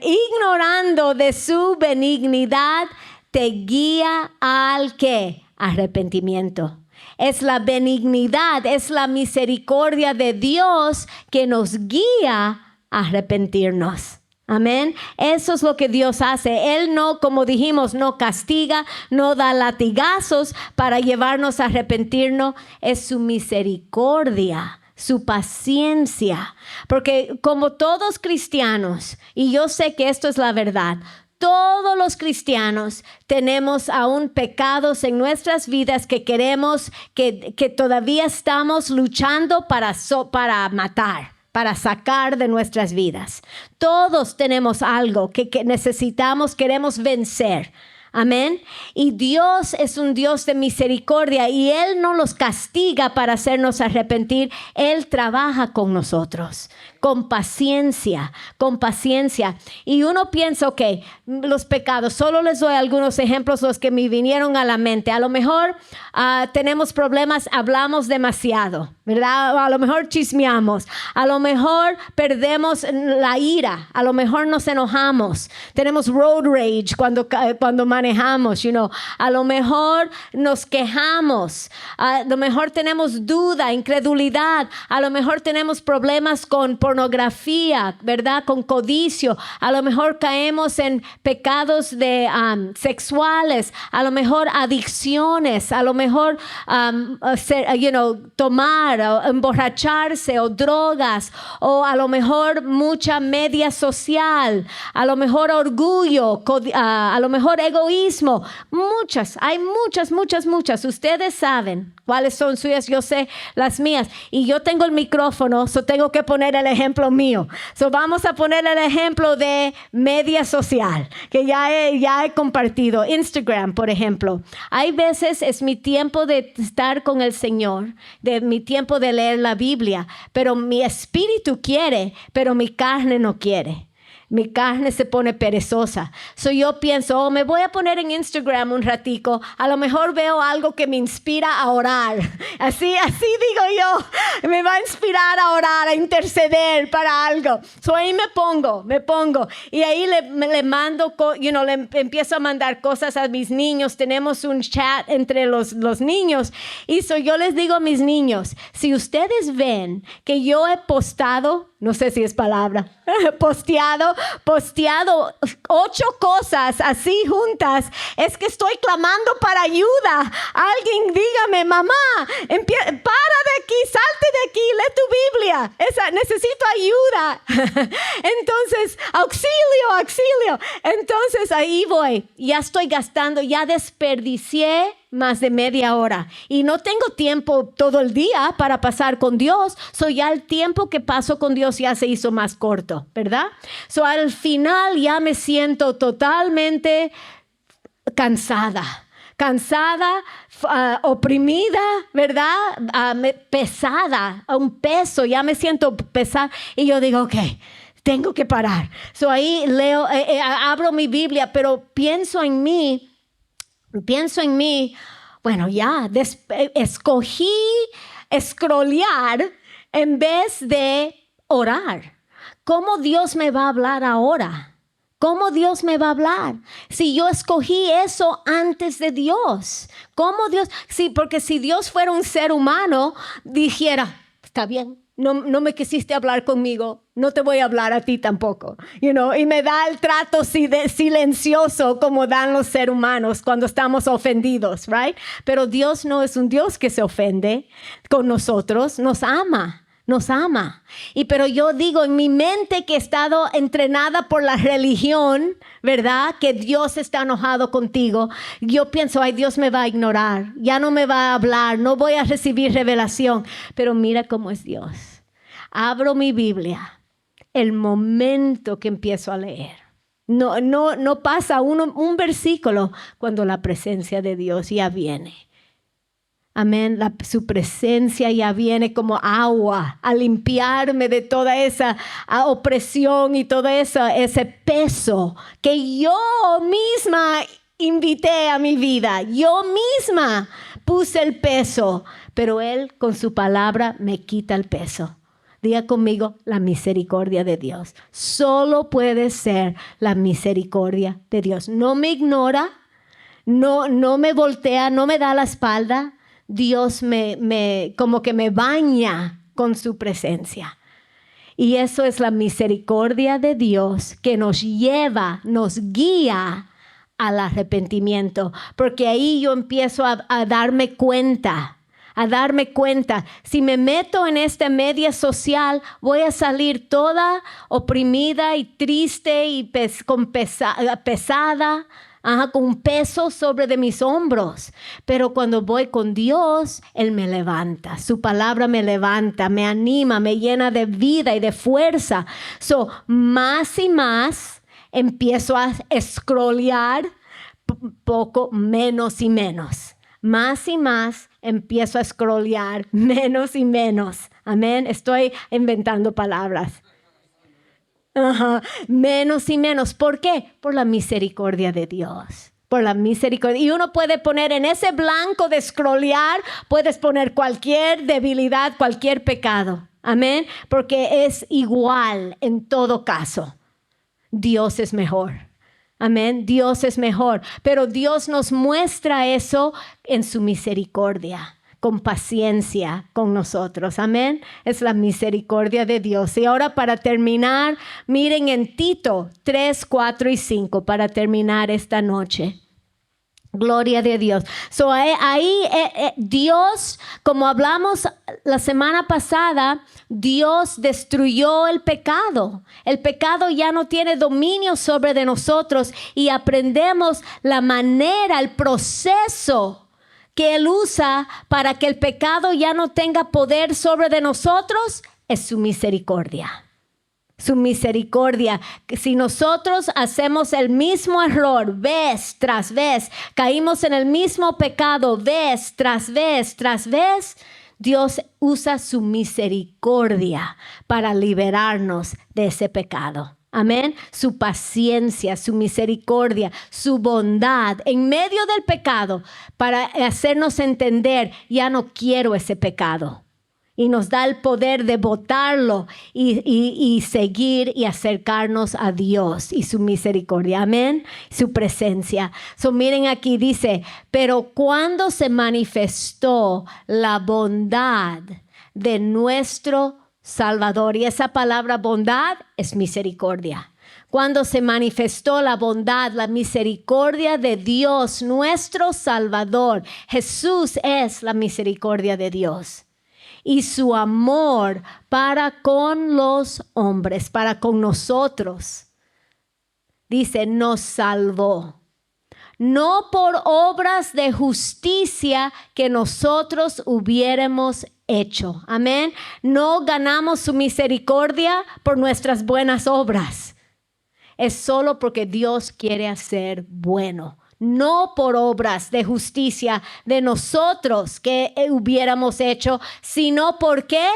ignorando de su benignidad, te guía al ¿qué? Arrepentimiento. Es la benignidad, es la misericordia de Dios que nos guía a arrepentirnos. Amén. Eso es lo que Dios hace. Él no, como dijimos, no castiga, no da latigazos para llevarnos a arrepentirnos. Es su misericordia, su paciencia. Porque como todos cristianos, y yo sé que esto es la verdad, todos los cristianos tenemos aún pecados en nuestras vidas que queremos, que todavía estamos luchando para matar, para sacar de nuestras vidas. Todos tenemos algo que necesitamos, queremos vencer. Amén. Y Dios es un Dios de misericordia y Él no los castiga para hacernos arrepentir. Él trabaja con nosotros, con paciencia. Y uno piensa, ok, los pecados, solo les doy algunos ejemplos, los que me vinieron a la mente. A lo mejor tenemos problemas, hablamos demasiado, ¿verdad? A lo mejor chismeamos, a lo mejor perdemos la ira, a lo mejor nos enojamos, tenemos road rage cuando manejamos, a lo mejor nos quejamos, a lo mejor tenemos duda, incredulidad, a lo mejor tenemos problemas con pornografía, ¿verdad? Con codicio, a lo mejor caemos en pecados sexuales, a lo mejor adicciones, a lo mejor tomar o emborracharse o drogas, o a lo mejor mucha media social, a lo mejor orgullo, a lo mejor egoísmo, hay muchas. Ustedes saben cuáles son suyas, yo sé las mías, y yo tengo el micrófono, tengo que poner el ejemplo mío. Vamos a poner el ejemplo de media social, que ya he compartido. Instagram, por ejemplo. Hay veces es mi tiempo de estar con el Señor, de mi tiempo de leer la Biblia, pero mi espíritu quiere, pero mi carne no quiere. Mi carne se pone perezosa. Yo pienso, me voy a poner en Instagram un ratico. A lo mejor veo algo que me inspira a orar. Así digo yo. Me va a inspirar a orar, a interceder para algo. Ahí me pongo. Y ahí le mando, le empiezo a mandar cosas a mis niños. Tenemos un chat entre los niños. Y yo les digo a mis niños, si ustedes ven que yo he postado, no sé si es palabra, posteado 8 cosas así juntas, es que estoy clamando para ayuda. Alguien dígame, mamá, para de aquí, salte de aquí, lee tu Biblia. Necesito ayuda. Entonces, auxilio. Entonces ahí voy, ya estoy gastando, ya desperdicié más de media hora y no tengo tiempo todo el día para pasar con Dios. Ya el tiempo que paso con Dios ya se hizo más corto, ¿verdad? Al final ya me siento totalmente cansada, oprimida, ¿verdad? Pesada, un peso, ya me siento pesada y yo digo, ok, tengo que parar. Ahí leo, abro mi Biblia, pero pienso en mí, bueno, ya escogí scrollear en vez de orar. ¿Cómo Dios me va a hablar ahora? ¿Cómo Dios me va a hablar? Si yo escogí eso antes de Dios. ¿Cómo Dios? Sí, porque si Dios fuera un ser humano, dijera, está bien. No me quisiste hablar conmigo, no te voy a hablar a ti tampoco, y me da el trato silencioso como dan los seres humanos cuando estamos ofendidos, right? Pero Dios no es un Dios que se ofende con nosotros, nos ama. Pero yo digo en mi mente que he estado entrenada por la religión, ¿verdad? Que Dios está enojado contigo. Yo pienso, ay, Dios me va a ignorar. Ya no me va a hablar. No voy a recibir revelación. Pero mira cómo es Dios. Abro mi Biblia. El momento que empiezo a leer. No pasa un versículo cuando la presencia de Dios ya viene. Amén. Su presencia ya viene como agua a limpiarme de toda esa opresión y todo ese peso que yo misma invité a mi vida. Yo misma puse el peso, pero Él con su palabra me quita el peso. Diga conmigo, la misericordia de Dios. Solo puede ser la misericordia de Dios. No me ignora, no me voltea, no me da la espalda. Dios como que me baña con su presencia. Y eso es la misericordia de Dios que nos lleva, nos guía al arrepentimiento. Porque ahí yo empiezo a darme cuenta. Si me meto en esta media social, voy a salir toda oprimida y triste y pesada, con un peso sobre de mis hombros. Pero cuando voy con Dios, Él me levanta. Su palabra me levanta, me anima, me llena de vida y de fuerza. Más y más empiezo a scrollear, poco menos y menos. Más y más empiezo a scrollear, menos y menos. Amén. Estoy inventando palabras. Menos y menos. ¿Por qué? Por la misericordia de Dios. Por la misericordia. Y uno puede poner en ese blanco de scrollear, puedes poner cualquier debilidad, cualquier pecado. Amén. Porque es igual en todo caso. Dios es mejor. Amén. Dios es mejor. Pero Dios nos muestra eso en su misericordia, con paciencia con nosotros. Amén. Es la misericordia de Dios. Y ahora para terminar, miren en Tito 3, 4 y 5 para terminar esta noche. Gloria de Dios. Ahí Dios, como hablamos la semana pasada, Dios destruyó el pecado. El pecado ya no tiene dominio sobre de nosotros y aprendemos la manera, el proceso que Él usa para que el pecado ya no tenga poder sobre de nosotros es su misericordia. Su misericordia. Si nosotros hacemos el mismo error vez tras vez, caímos en el mismo pecado vez tras vez tras vez, Dios usa su misericordia para liberarnos de ese pecado. Amén. Su paciencia, su misericordia, su bondad en medio del pecado para hacernos entender, ya no quiero ese pecado. Y nos da el poder de botarlo y seguir y acercarnos a Dios y su misericordia. Amén. Su presencia. Miren aquí dice, pero cuando se manifestó la bondad de nuestro Salvador. Y esa palabra bondad es misericordia. Cuando se manifestó la bondad, la misericordia de Dios, nuestro Salvador. Jesús es la misericordia de Dios. Y su amor para con los hombres, para con nosotros. Dice, nos salvó. No por obras de justicia que nosotros hubiéramos hecho. Amén. No ganamos su misericordia por nuestras buenas obras. Es solo porque Dios quiere hacer bueno. No por obras de justicia de nosotros que hubiéramos hecho, sino ¿por qué?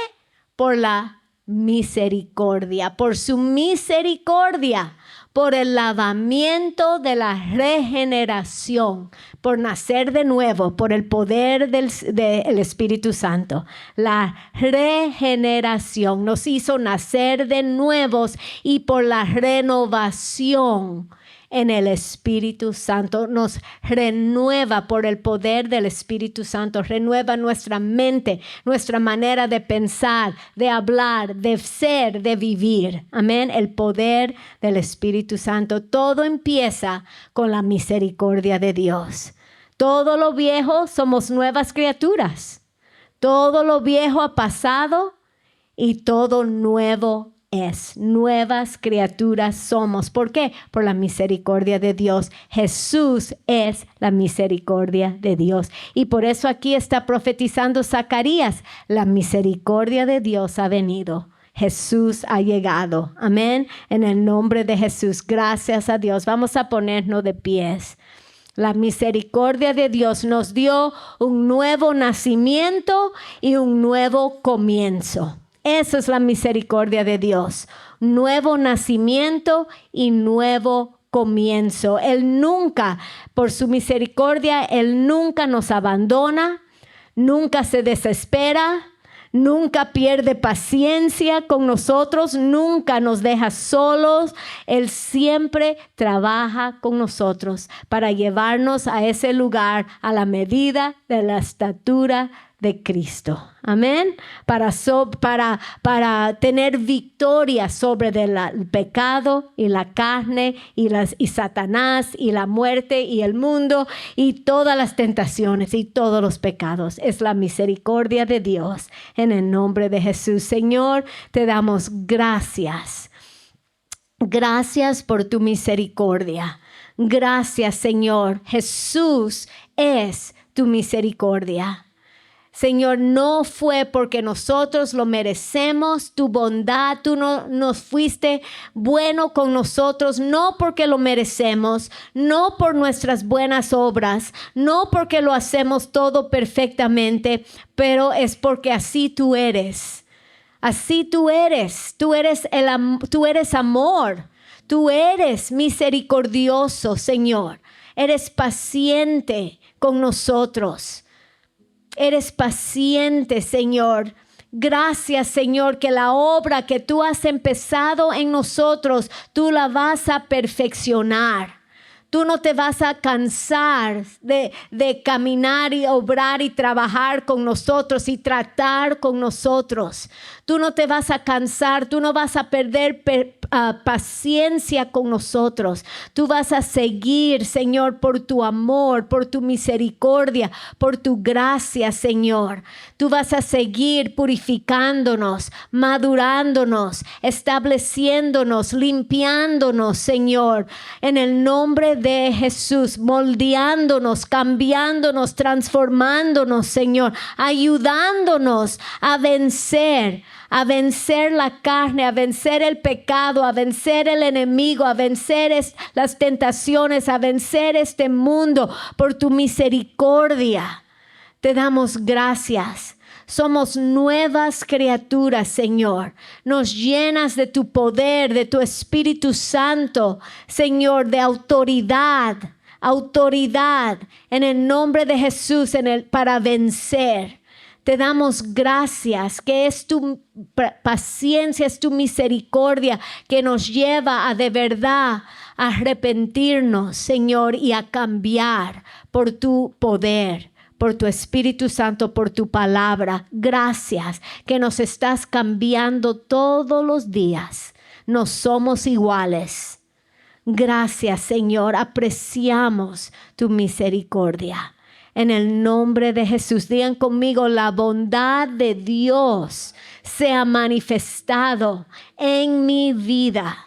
Por la misericordia, por su misericordia, por el lavamiento de la regeneración, por nacer de nuevo, por el poder del Espíritu Santo. La regeneración nos hizo nacer de nuevos y por la renovación en el Espíritu Santo. Nos renueva por el poder del Espíritu Santo. Renueva nuestra mente, nuestra manera de pensar, de hablar, de ser, de vivir. Amén. El poder del Espíritu Santo. Todo empieza con la misericordia de Dios. Todo lo viejo somos nuevas criaturas. Todo lo viejo ha pasado y todo nuevo es. Nuevas criaturas somos. ¿Por qué? Por la misericordia de Dios. Jesús es la misericordia de Dios. Y por eso aquí está profetizando Zacarías. La misericordia de Dios ha venido. Jesús ha llegado. Amén. En el nombre de Jesús. Gracias a Dios. Vamos a ponernos de pies. La misericordia de Dios nos dio un nuevo nacimiento y un nuevo comienzo. Esa es la misericordia de Dios. Nuevo nacimiento y nuevo comienzo. Él nunca, por su misericordia, Él nunca nos abandona, nunca se desespera, nunca pierde paciencia con nosotros, nunca nos deja solos. Él siempre trabaja con nosotros para llevarnos a ese lugar a la medida de la estatura de Cristo. Amén. Para tener victoria sobre el pecado y la carne y Satanás y la muerte y el mundo y todas las tentaciones y todos los pecados. Es la misericordia de Dios. En el nombre de Jesús, Señor, te damos gracias. Gracias por tu misericordia. Gracias, Señor. Jesús es tu misericordia. Señor, no fue porque nosotros lo merecemos, tu bondad, tú no nos fuiste bueno con nosotros, no porque lo merecemos, no por nuestras buenas obras, no porque lo hacemos todo perfectamente, pero es porque así tú eres. Así tú eres amor, tú eres misericordioso, Señor. Eres paciente con nosotros. Eres paciente, Señor. Gracias, Señor, que la obra que tú has empezado en nosotros, tú la vas a perfeccionar. Tú no te vas a cansar de caminar y obrar y trabajar con nosotros y tratar con nosotros. Tú no te vas a cansar, tú no vas a perder paciencia con nosotros. Tú vas a seguir, Señor, por tu amor, por tu misericordia, por tu gracia, Señor. Tú vas a seguir purificándonos, madurándonos, estableciéndonos, limpiándonos, Señor, en el nombre de Jesús, moldeándonos, cambiándonos, transformándonos, Señor, ayudándonos a vencer la carne, a vencer el pecado, a vencer el enemigo, a vencer las tentaciones, a vencer este mundo por tu misericordia. Te damos gracias. Somos nuevas criaturas, Señor. Nos llenas de tu poder, de tu Espíritu Santo, Señor, de autoridad en el nombre de Jesús para vencer. Te damos gracias, que es tu paciencia, es tu misericordia que nos lleva a de verdad a arrepentirnos, Señor, y a cambiar por tu poder, por tu Espíritu Santo, por tu palabra. Gracias que nos estás cambiando todos los días. No somos iguales. Gracias, Señor. Apreciamos tu misericordia. En el nombre de Jesús, digan conmigo, la bondad de Dios se ha manifestado en mi vida.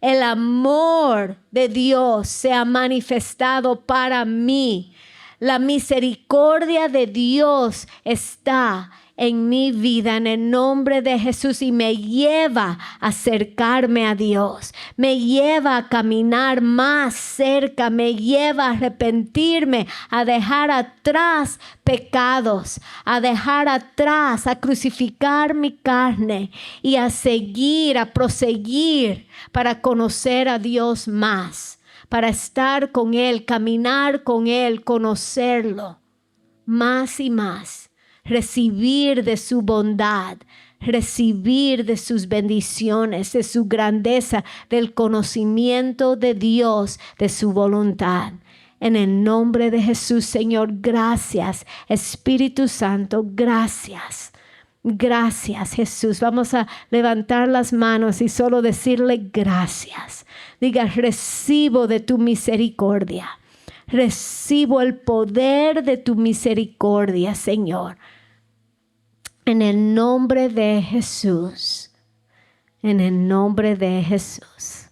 El amor de Dios se ha manifestado para mí. La misericordia de Dios está en mi vida, en el nombre de Jesús, y me lleva a acercarme a Dios, me lleva a caminar más cerca, me lleva a arrepentirme, a dejar atrás pecados, a dejar atrás, a crucificar mi carne y a seguir, a proseguir para conocer a Dios más, para estar con Él, caminar con Él, conocerlo más y más. Recibir de su bondad, recibir de sus bendiciones, de su grandeza, del conocimiento de Dios, de su voluntad. En el nombre de Jesús, Señor, gracias. Espíritu Santo, gracias. Gracias, Jesús. Vamos a levantar las manos y solo decirle gracias. Diga, recibo de tu misericordia. Recibo el poder de tu misericordia, Señor. En el nombre de Jesús. En el nombre de Jesús.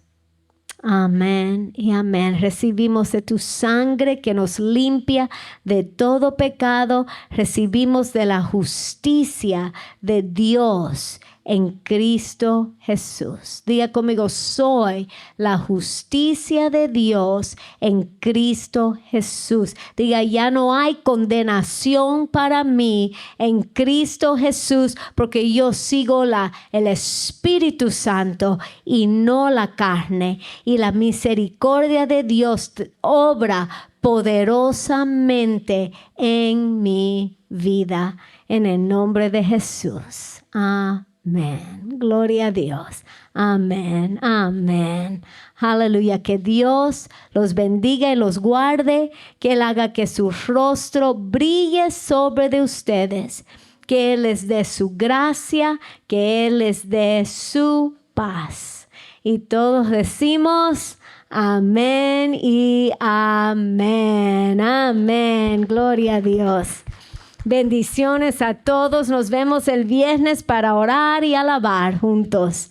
Amén y amén. Recibimos de tu sangre que nos limpia de todo pecado. Recibimos de la justicia de Dios en Cristo Jesús. Diga conmigo, soy la justicia de Dios en Cristo Jesús. Diga, ya no hay condenación para mí en Cristo Jesús, porque yo sigo el Espíritu Santo y no la carne. Y la misericordia de Dios obra poderosamente en mi vida. En el nombre de Jesús. Amén. Gloria a Dios. Amén. Amén. Aleluya. Que Dios los bendiga y los guarde. Que Él haga que su rostro brille sobre de ustedes. Que Él les dé su gracia. Que Él les dé su paz. Y todos decimos amén y amén. Amén. Gloria a Dios. Bendiciones a todos. Nos vemos el viernes para orar y alabar juntos.